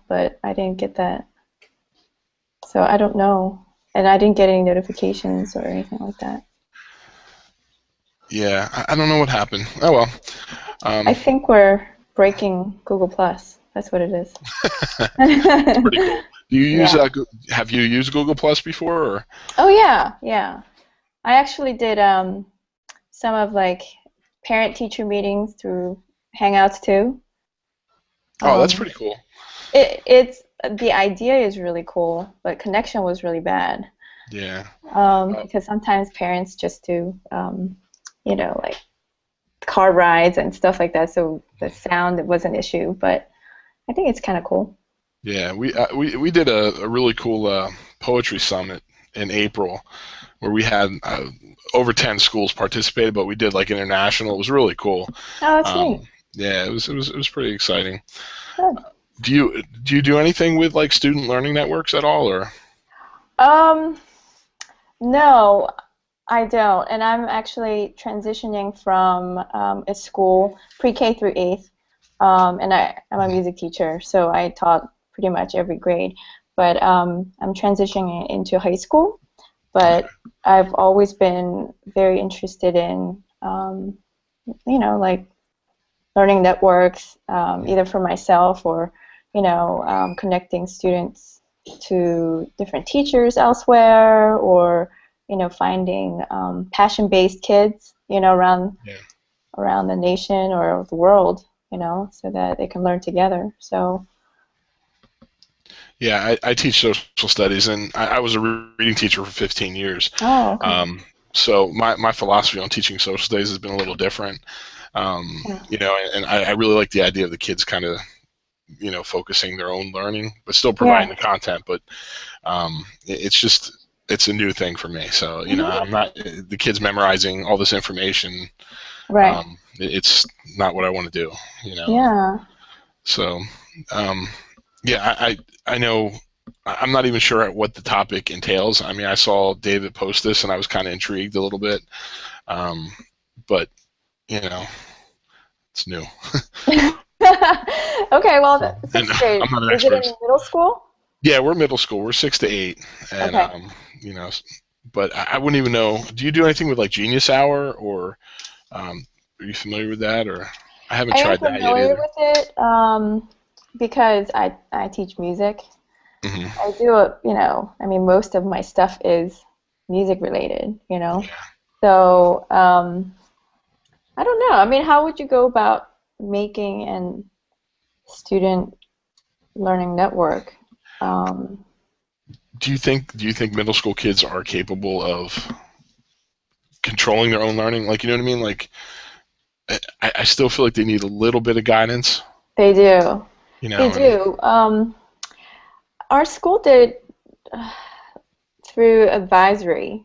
but I didn't get that. So I don't know. And I didn't get any notifications or anything like that. Yeah, I don't know what happened. Oh well. I Um, think we're breaking Google Plus. That's what it is. it's pretty cool. Do you use Yeah. have you used Google Plus before? Or? Oh yeah, yeah. I actually did some of like parent-teacher meetings through Hangouts too. Oh, that's Um, pretty cool. it's the idea is really cool, but connection was really bad. Yeah. Uh, Because sometimes parents just do, like car rides and stuff like that, so the sound was an issue. But I think it's kind of cool. yeah, we did a really cool poetry summit in April where we had over 10 schools participated, but we did like international. It was really cool. Oh, that's Um, neat. yeah, it was pretty exciting. Good. Do you do anything with like student learning networks at all, or? Um, no, I don't, and I'm actually transitioning from a school pre-K through eighth, and I'm a music teacher, so I taught pretty much every grade. But I'm transitioning into high school, Okay. but I've always been very interested in, like learning networks, either for myself or, connecting students to different teachers elsewhere, or, finding passion-based kids, Yeah. around the nation or the world, so that they can learn together. So, Yeah, I teach social studies, and I was a reading teacher for 15 years. oh, okay. So my philosophy on teaching social studies has been a little different. Yeah. And I really like the idea of the kids kind of, focusing their own learning, but still providing Yeah. the content. But it's just it's a new thing for me. So Hmm. I'm not the kids memorizing all this information. Right. It's not what I want to do. You know. Yeah. So um, yeah, I know. I'm not even sure what the topic entails. I mean, I saw David post this, and I was kind of intrigued a little bit. Um, but you know, it's new, Okay, well, and sixth grade, I'm not an is it expert. in middle school? Yeah, we're middle school. We're 6 to 8, and Okay. you know, but I wouldn't even know. Do you do anything with like Genius Hour, or are you familiar with that? Or I haven't I am tried that yet familiar either. with it because I teach music. Hmm. I do I mean, most of my stuff is music related, Yeah. So I don't know. I mean, how would you go about making an student learning network? Um, Do you think middle school kids are capable of controlling their own learning? Like, you know what I mean? Like, I still feel like they need a little bit of guidance. they do. They And do. Our school did through advisory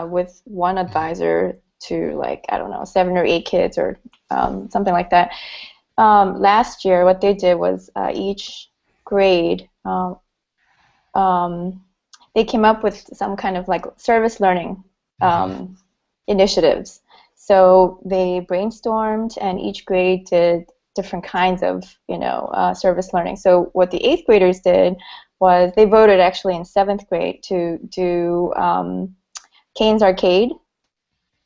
with one advisor to, like, I don't know, 7 or 8 kids or something like that. Last year, what they did was each grade, um, they came up with some kind of like service learning hmm um, initiatives. So they brainstormed, and each grade did different kinds of, service learning. So what the eighth graders did was they voted actually in seventh grade to do Kane's Arcade.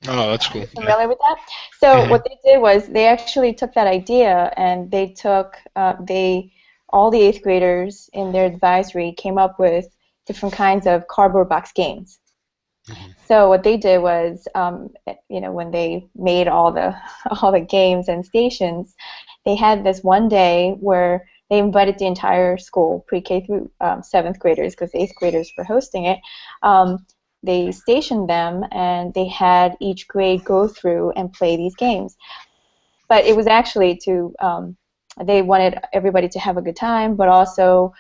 oh, that's Are cool. you Yeah. familiar with that? So hmm what they did was they actually took that idea, and they took all the eighth graders in their advisory came up with different kinds of cardboard box games. hmm So what they did was, when they made all the all the games and stations, they had this one day where they invited the entire school, pre-K through seventh graders, because eighth graders were hosting it. They stationed them, and they had each grade go through and play these games. But it was actually to they wanted everybody to have a good time, but also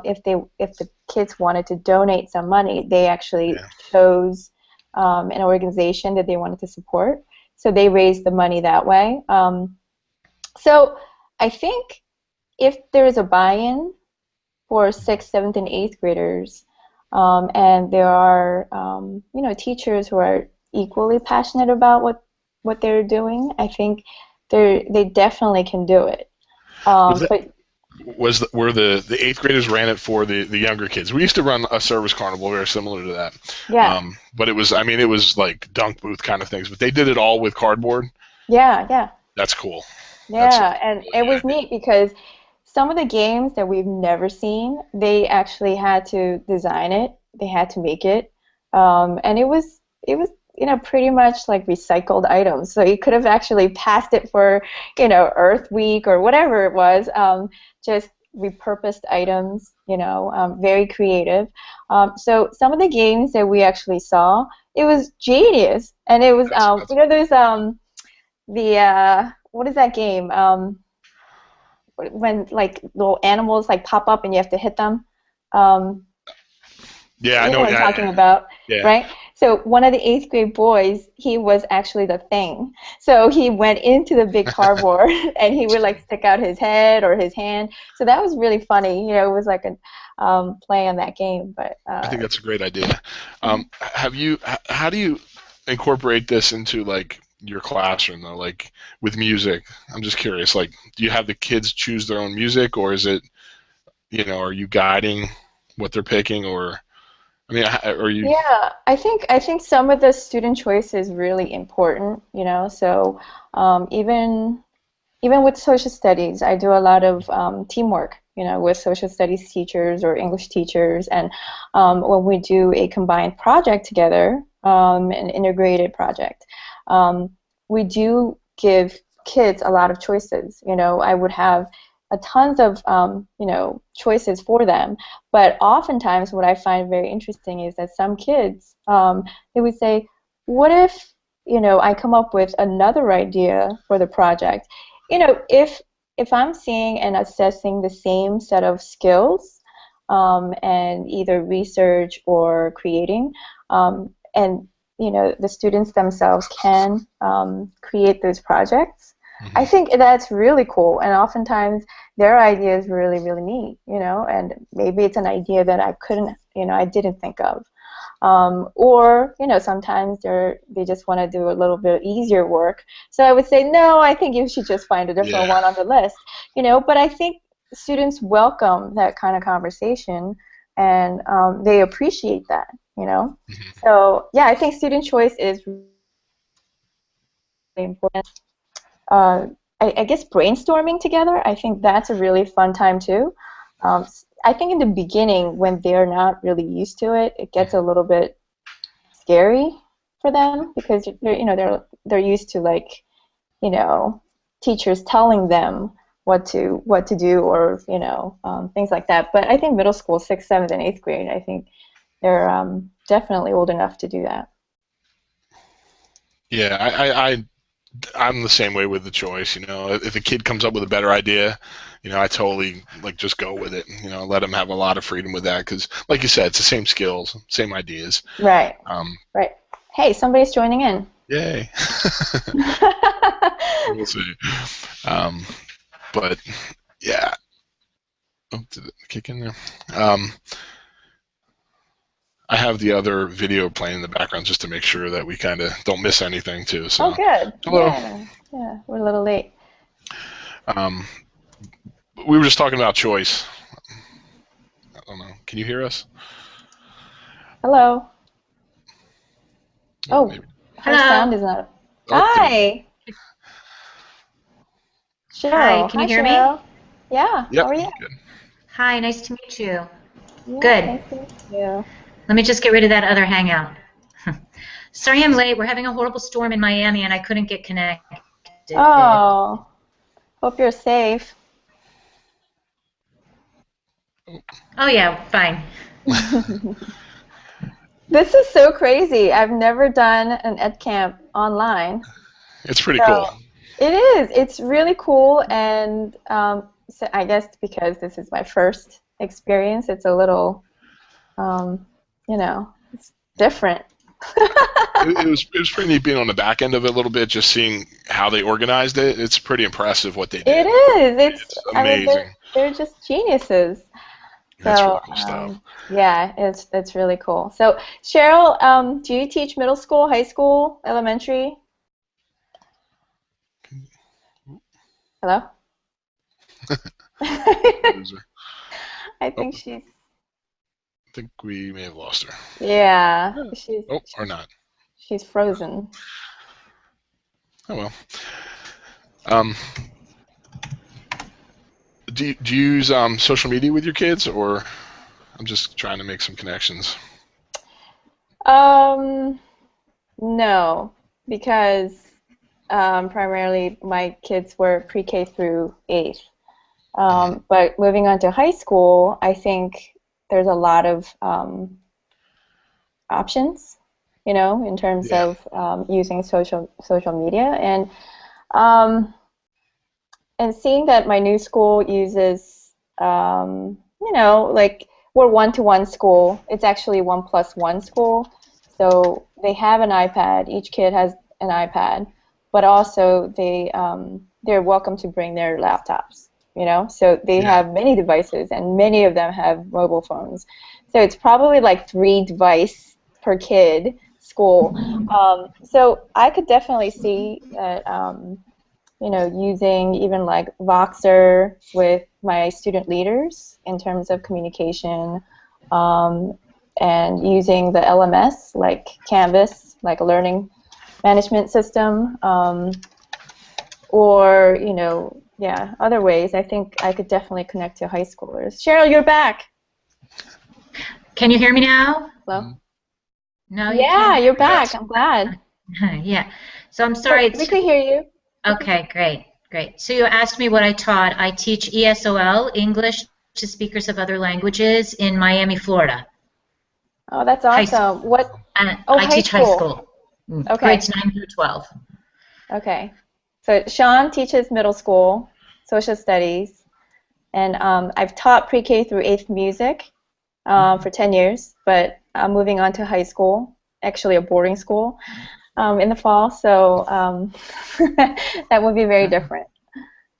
if the kids wanted to donate some money, they actually Yeah. chose an organization that they wanted to support. So they raised the money that way. So I think if there is a buy-in for sixth, seventh, and eighth graders, and there are teachers who are equally passionate about what they're doing, I think they definitely can do it. Was that But where the eighth graders ran it for the younger kids. We used to run a service carnival very similar to that, Yeah, but it was, I mean, it was like dunk booth kind of things. But they did it all with cardboard. yeah, yeah. That's cool. That's a Yeah, and really it neat was idea. neat because some of the games that we've never seen, they actually had to design it. They had to make it, and it was pretty much like recycled items. So you could have actually passed it for Earth Week or whatever it was. Just repurposed items. Very creative. So some of the games that we actually saw, it was genius, and it was That's there's the what is that game? When like little animals like pop up and you have to hit them. Um, yeah, I you know know. what I'm Yeah, talking about, yeah. right? So one of the eighth grade boys, he was actually the thing. So he went into the big cardboard and he That's would like funny. stick out his head or his hand. So that was really funny. It was like a play on that game. But I think that's a great idea. How do you incorporate this into like your classroom though? Like with music, I'm just curious. Like, do you have the kids choose their own music, or is it, are you guiding what they're picking, or I mean, are you? Yeah, I think some of the student choice is really important. So even with social studies, I do a lot of teamwork, with social studies teachers or English teachers, and when we do a combined project together, an integrated project, um, we do give kids a lot of choices. I would have a tons of choices for them, but oftentimes what I find very interesting is that some kids they would say, "What if I come up with another idea for the project?" If I'm seeing and assessing the same set of skills, and either research or creating, and the students themselves can create those projects, I Mhm. think that's really cool. And oftentimes their idea is really, really neat, and maybe it's an idea that I didn't think of. Or sometimes they just want to do a little bit easier work. So I would say, no, I think you should just find a different Yeah. one on the list. But I think students welcome that kind of conversation, and they appreciate that. Mhm. So yeah, I think student choice is really important. Uh, I guess brainstorming together, I think that's a really fun time too. I think in the beginning, when they're not really used to it, it gets a little bit scary for them because they're used to like you know teachers telling them what to do, or things like that. But I think middle school, sixth, seventh, and eighth grade, I think they're definitely old enough to do that. Yeah, I'm the same way with the choice. If a kid comes up with a better idea, I totally like just go with it. Let them have a lot of freedom with that because, like you said, it's the same skills, same ideas. Right, Um, right. Hey, somebody's joining in. Yay. We'll see. Um, but yeah, oh, did it kick in there? Um, I have the other video playing in the background just to make sure that we kind of don't miss anything too. Oh, So, good. hello. Yeah, yeah. We're a little late. Um, we were just talking about choice. I don't know. Can you hear us? Hello. Oh, Oh, maybe. her sound Hello. is not. Oh, there we go. Hi, Hi, Cheryl. can Hi, you hear me? Cheryl. Yeah. How Yep. are you? Good. Hi, nice to meet you. Yeah, Good. nice to meet you. Let me just get rid of that other hangout. Sorry I'm late. We're having a horrible storm in Miami and I couldn't get connected. Oh, hope you're safe. Oh, yeah, fine. This is so crazy. I've never done an Edcamp online. It's pretty cool. So it is. It's really cool. And so I guess because this is my first experience, it's a little, it's different. It was pretty neat being on the back end of it a little bit, just seeing how they organized it. It's pretty impressive what they It did. is. It's I mean, they're amazing. they're just geniuses. That's So really cool stuff. yeah, it's really cool. So Cheryl, do you teach middle school, high school, elementary? Hello? Lose her. I Oh, think she's, I think we may have lost her. yeah, Oh, or not. she's frozen. Oh well. Um, do you use social media with your kids, or I'm just trying to make some connections? Um, no, because primarily my kids were pre-K through 8th. Mhm. But moving on to high school, I think there's a lot of options, in terms Yeah. of using social media, um, and seeing that my new school uses, like we're one-to-one school. It's actually 1+1 school, so they have an iPad. Each kid has an iPad, but also they're welcome to bring their laptops. So they Yeah. have many devices, and many of them have mobile phones. So it's probably like 3 device per kid school. So I could definitely see that. Using even like Voxer with my student leaders in terms of communication, um, and using the LMS like Canvas, like a learning management system, or yeah, other ways. I think I could definitely connect to high schoolers. Cheryl, you're back. Can you hear me now? Hello. Mhm. No, you Yeah, can't you're back. Yes. I'm glad. hear me. Yeah. So I'm Oh, sorry. we could hear you. Okay, great, great. So you asked me what I taught. I teach ESOL, English to speakers of other languages, in Miami, Florida. Oh, that's High school. awesome. What? And Oh, I high teach high school. school, Okay. grades 9 through 12. Okay. So Sean teaches middle school social studies, and I've taught pre-K through 8th music for 10 years, but I'm moving on to high school, actually a boarding school, in the fall, so that would be very different.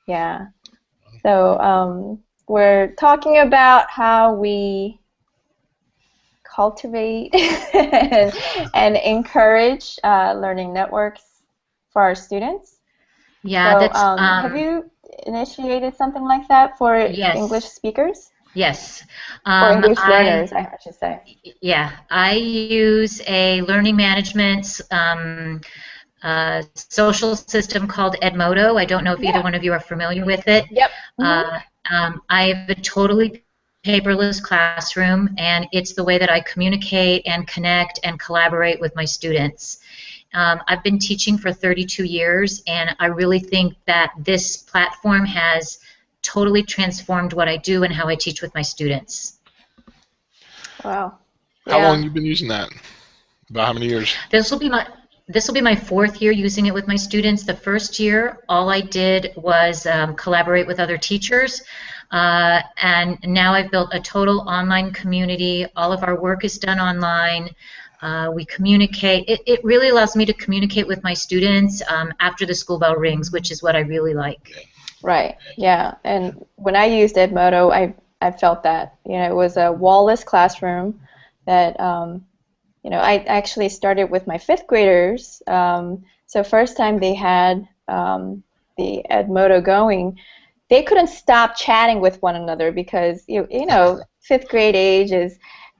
Yeah. So we're talking about how we cultivate and encourage learning networks for our students. Yeah, So, that's have you initiated something like that for English yes, speakers yes. or English I learners, I should say? Yeah, I use a learning management social system called Edmodo. I don't know if either Yeah. one of you are familiar with it. Yep. Uh, I have a totally paperless classroom, and it's the way that I communicate and connect and collaborate with my students. I've been teaching for 32 years, and I really think that this platform has totally transformed what I do and how I teach with my students. Wow. How long Yeah. you been using that? About how many years? This will be my this will be my 4th year using it with my students. The first year, all I did was collaborate with other teachers, and now I've built a total online community. All of our work is done online. We communicate. It really allows me to communicate with my students after the school bell rings, which is what I really like. Right. Yeah. And when I used Edmodo, I felt that it was a wall-less classroom that I actually started with my 5th graders. So first time they had the Edmodo going, they couldn't stop chatting with one another because 5th grade age is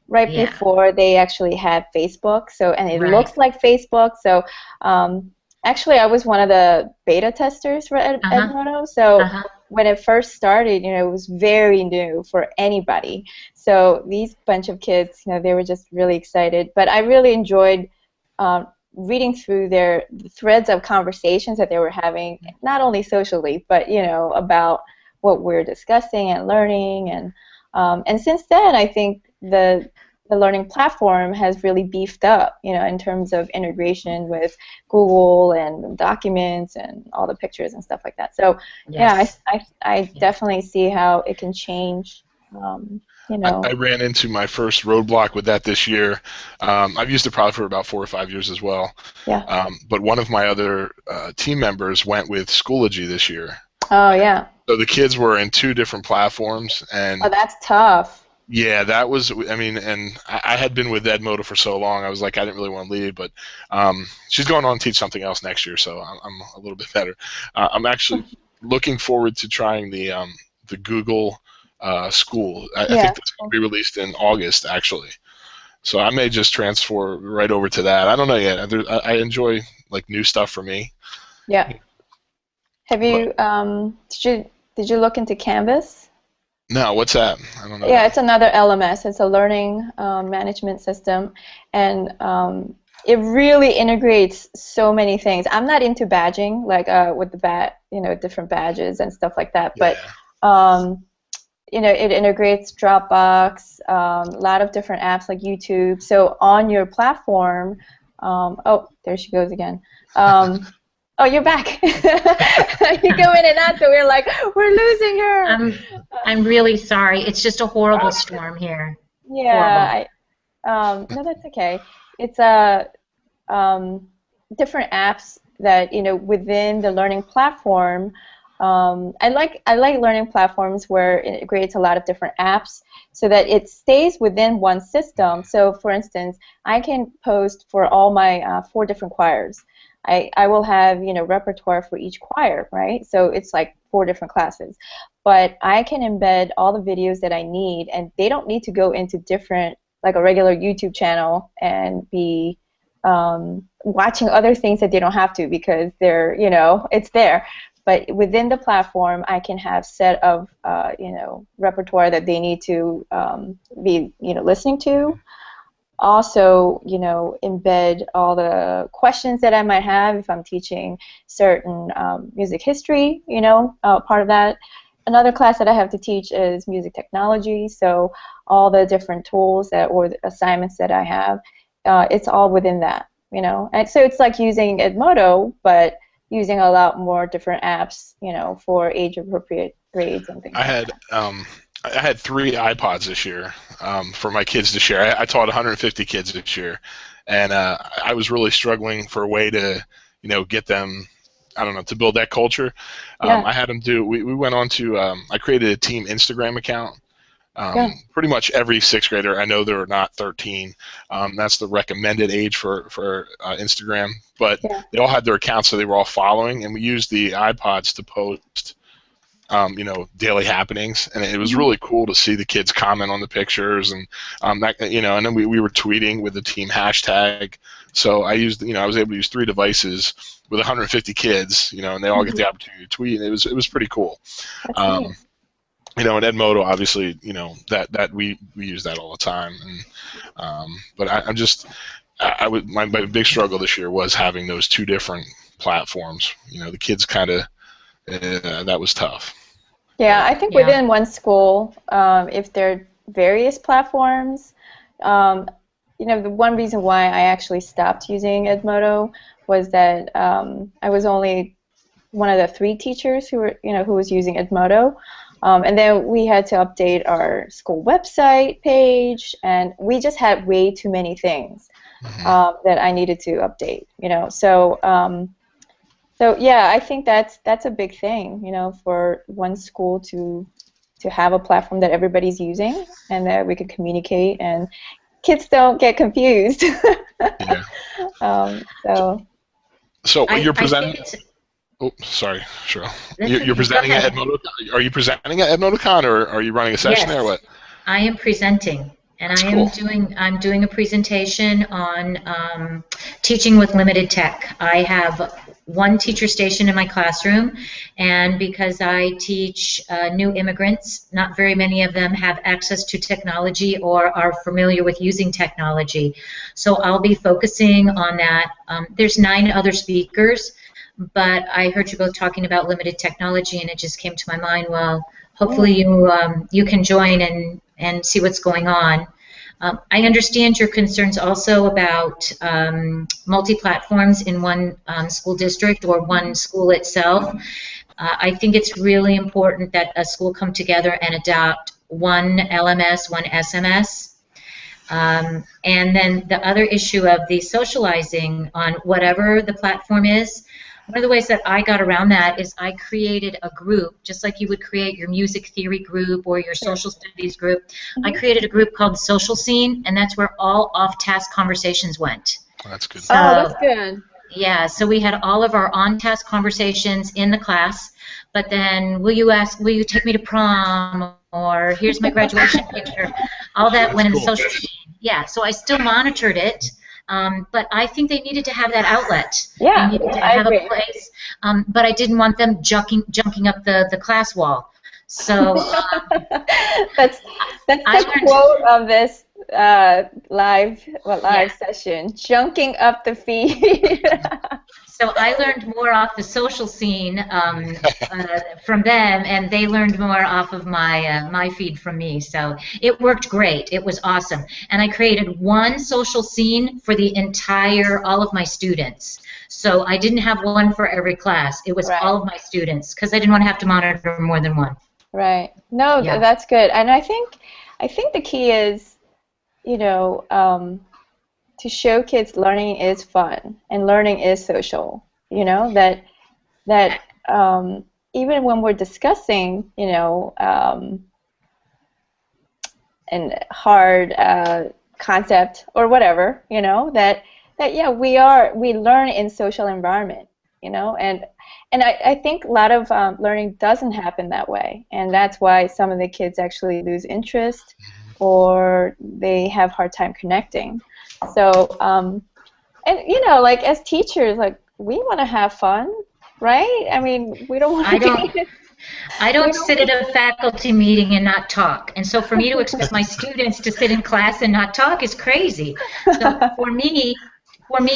right Yeah, before they actually had Facebook. So and it right. looks like Facebook. So actually, I was one of the beta testers for Uh-huh. Edmodo. So Uh-huh. when it first started, it was very new for anybody. So these bunch of kids, they were just really excited. But I really enjoyed reading through their threads of conversations that they were having, not only socially, but about what we're discussing and learning. And since then, I think the learning platform has really beefed up, in terms of integration with Google and documents and all the pictures and stuff like that. So yeah, Yes. I Yeah. definitely see how it can change, um, you I know. ran into my first roadblock with that this year. I've used it probably for about 4 or 5 years as well. Yeah. But one of my other team members went with Schoology this year. Oh yeah. So the kids were in 2 different platforms, Oh, and that's tough. yeah, that was, I mean, and I had been with Edmodo for so long, I was like, I didn't really want to leave, but she's going on to teach something else next year, so I'm a little bit better. I'm actually looking forward to trying the Google School. I Yeah. think that's going to be released in August, actually. So I may just transfer right over to that. I don't know yet. I enjoy like new stuff for me. Yeah. Have But you did you look into Canvas? no, what's that? I don't know Yeah, that. it's another LMS. It's a learning management system, and it really integrates so many things. I'm not into badging, like with the different badges and stuff like that. Yeah. But it integrates Dropbox, a lot of different apps like YouTube. So on your platform, oh, there she goes again. Oh, you're back. You go in and out, so we're like, we're losing her. I'm really sorry. It's just a horrible storm here. Yeah, no, that's okay. It's different apps that within the learning platform. I like learning platforms where it integrates a lot of different apps so that it stays within one system. So, for instance, I can post for all my 4 different choirs. I will have repertoire for each choir, right? So it's like 4 different classes. But I can embed all the videos that I need, and they don't need to go into different, like a regular YouTube channel and be watching other things that they don't have to because it's there. But within the platform, I can have set of repertoire that they need to be listening to. Also, embed all the questions that I might have if I'm teaching certain music history, part of that. Another class that I have to teach is music technology, so all the different tools or the assignments that I have, it's all within that, And so it's like using Edmodo, but using a lot more different apps, for age-appropriate grades and things I like had that. I had 3 iPods this year for my kids to share. I taught 150 kids this year, and I was really struggling for a way to, get them, I don't know, to build that culture. Yeah, I had them do. We went on to. I created a team Instagram account. yeah, Pretty much every 6th grader. I know they're not 13. That's the recommended age for Instagram, but yeah. they all had their accounts, so they were all following, and we used the iPods to post daily happenings, and it was Mhm. really cool to see the kids comment on the pictures, and and then we were tweeting with the team hashtag. So I was able to use 3 devices with 150 kids, and they all get Mhm. the opportunity to tweet, and it was pretty cool. That's Um, neat. and Edmodo, obviously, that we use that all the time, and but I'm just I would my big struggle this year was having those 2 different platforms. The kids kind of that was tough. Yeah, But I think Yeah. within one school, if there are various platforms, um, the one reason why I actually stopped using Edmodo was that I was only one of the 3 teachers who was using Edmodo, and then we had to update our school website page, and we just had way too many things mhm. that I needed to update. So yeah, I think that's a big thing, for one school to have a platform that everybody's using and that we can communicate and kids don't get confused. Yeah. So So you're I presenting. think it's Oh, sorry, Cheryl. that's You're okay. Go presenting at ahead. Edmodo. Are you presenting at EdmodoCon, or are you running a session there? Or Yes, what? I am presenting, and That's cool. I'm doing a presentation on teaching with limited tech. I have one teacher station in my classroom, and because I teach new immigrants, not very many of them have access to technology or are familiar with using technology. So I'll be focusing on that. There's 9 other speakers, but I heard you both talking about limited technology, and it just came to my mind. Well, hopefully you can join and see what's going on. I understand your concerns also about multi-platforms in one school district or one school itself. I think it's really important that a school come together and adopt one LMS, one SMS. And then the other issue of the socializing on whatever the platform is, one of the ways that I got around that is I created a group, just like you would create your music theory group or your sure. social studies group. I Mhm. created a group called Social Scene, and that's where all off-task conversations went. That's good. Oh, that's So good. Yeah, so we had all of our on-task conversations in the class, but then will you take me to prom, or here's my graduation picture. All that That's went in the cool. social scene. Yeah, so I still monitored it, but I think they needed to have that outlet. Yeah, They needed to I have a agree. place, but I didn't want them junking up the class wall. So that's I the learned. quote of this live Yeah. session. Junking up the feed. So I learned more off the social scene from them, and they learned more off of my feed from me. So it worked great. It was awesome, and I created one social scene for the entire all of my students. So I didn't have one for every class. It was Right. all of my students because I didn't want to have to monitor more than one. Right. No, Yeah. that's good. And I think the key is, to show kids learning is fun and learning is social. That even when we're discussing, an hard concept or whatever, that yeah, we learn in social environment, and I think a lot of learning doesn't happen that way, and that's why some of the kids actually lose interest or they have hard time connecting. So and like as teachers, like we want to have fun, right? I mean, we don't want I to don't. be. I We don't sit don't. at a faculty meeting and not talk. And so for me to expect my students to sit in class and not talk is crazy. So for me,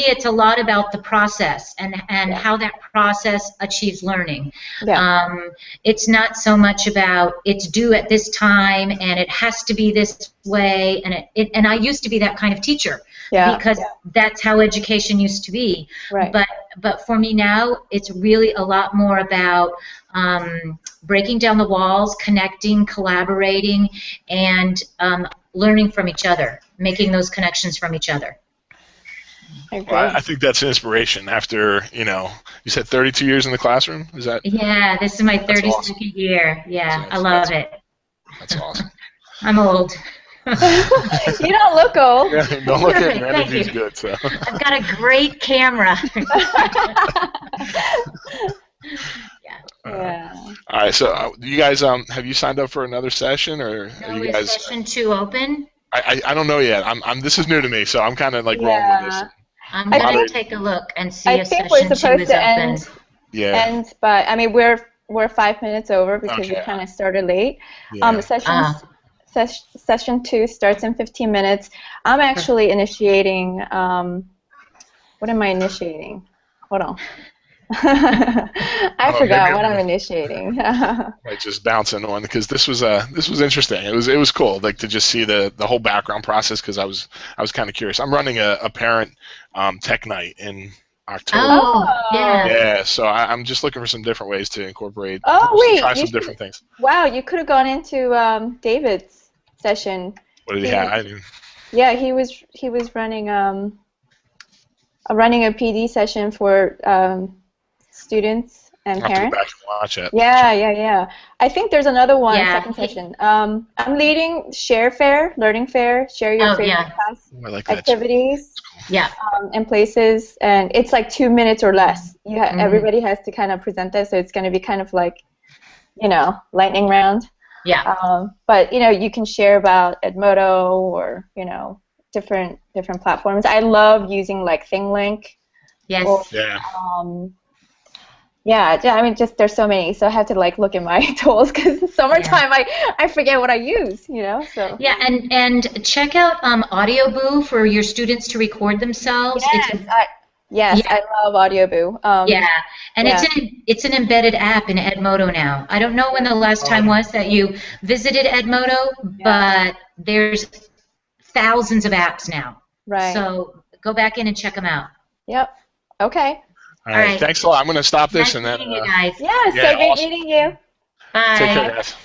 it's a lot about the process and Yeah. how that process achieves learning. Yeah. It's not so much about it's due at this time and it has to be this way. And I used to be that kind of teacher Yeah. because that's how education used to be. Right. But for me now, it's really a lot more about breaking down the walls, connecting, collaborating, and learning from each other, making those connections from each other. I agree. Well, I think that's an inspiration after, you said 32 years in the classroom? Is that? Yeah, this is my That's 32nd awesome. year. Yeah, I love it. That's awesome. I'm old. You don't look old. Yeah, don't look at your Thank energy's you. good. So. I've got a great camera. Yeah. All right. So, you guys, have you signed up for another session, or are No, you is guys? session 2 open? I don't know yet. This is new to me, so I'm kind of like rolling with this. Yeah. I'm I going to think take a look and see I if think we're session 2 supposed is to open. Yeah. but I mean we're 5 minutes over because we Okay. kind of started late. Yeah. Session 2 starts in 15 minutes. I'm actually initiating. What am I initiating? Hold on. I forgot what I'm initiating. Like just bouncing on, because this was interesting. It was cool, like to just see the whole background process, because I was kind of curious. I'm running a parent tech night in October. Oh, yeah. Yeah, so I'm just looking for some different ways to incorporate. Oh wait, try some different things. Wow, you could have gone into David's session. What did he have? I didn't. Yeah, he was running a PD session for students and I'll have to go parents. back and watch it. Yeah. I think there's another one, Yeah. second session. I'm leading Share Fair, Learning Fair, share your favorite class I like that. activities Yeah. and places, and it's like 2 minutes or less. Everybody has to kind of present this, so it's going to be kind of like, lightning round. Yeah. But you can share about Edmodo or different platforms. I love using like ThingLink. Yes. Or, Yeah. Yeah, I mean, just there's so many, so I have to like look at my tools because summertime I forget what I use, So Yeah, and check out AudioBoo for your students to record themselves. Yes, I love AudioBoo. Yeah, and it's an embedded app in Edmodo now. I don't know when the last time was that you visited Edmodo, but there's thousands of apps now. Right. So go back in and check them out. Yep. Okay. All right. Thanks a lot. I'm going to stop this Nice and then. meeting you guys. Yeah, so great meeting you. Bye. Take care, guys.